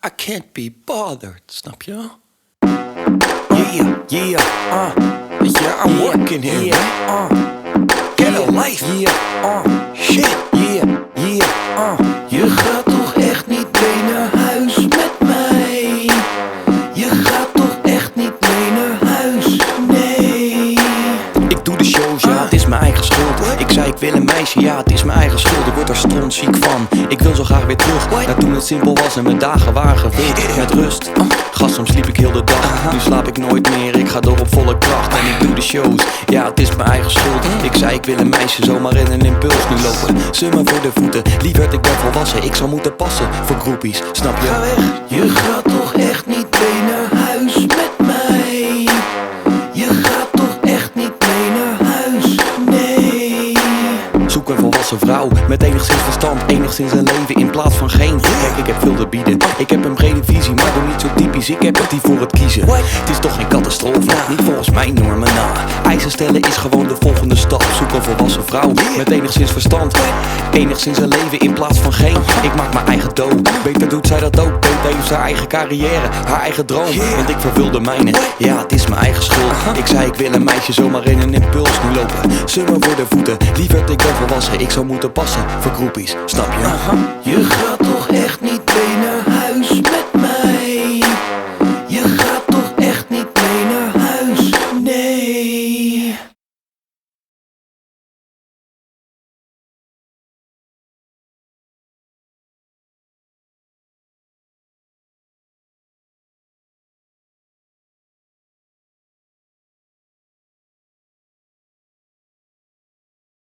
I can't be bothered, snap je? Yeah, I'm working here, get a life, shit, je gaat toch echt niet mee naar huis met mij? Je gaat toch echt niet mee naar huis, nee. Ik doe de shows, ja, het is mijn eigen schuld. Ik zei ik wil een meisje, ja, het is mijn eigen schuld. Ik word er strontziek van, ik wil zo graag weer terug naar toen het simpel was en mijn dagen waren gevuld met rust. Gast, soms sliep ik heel de dag, nu slaap ik nooit meer. Ik ga door op volle kracht en ik doe de shows, ja, het is mijn eigen schuld. Ik zei ik wil een meisje, zomaar in een impuls. Nu lopen ze me voor de voeten, lieverd ik ben volwassen. Ik zou moeten passen voor groepies, snap je? Ga weg, je gaat toch echt niet mee naar huis met mij? Je gaat toch echt niet mee naar huis, nee. Zoek een volwassen vrouw met enigszins verstand, enigszins een leven in plaats van geen. Kijk, ik heb veel te bieden, ik heb een brede visie, maar doe niet zo typisch. Ik heb het hier voor het kiezen. Het is toch geen catastrofe, niet volgens mijn normen, eisen stellen is gewoon de volgende stap. Zoek een volwassen vrouw met enigszins verstand, enigszins een leven in plaats van geen. Ik maak mijn eigen dough, beter doet zij dat ook. Beter heeft haar eigen carrière, haar eigen droom, want ik vervul de mijne. Ja, het is mijn eigen schuld. Ik zei ik wil een meisje, zomaar in een impuls. Nu lopen ze me voor de voeten, lieverd ik ben volwassen. Ik zou moeten passen voor groepies, snap je? Je gaat toch echt niet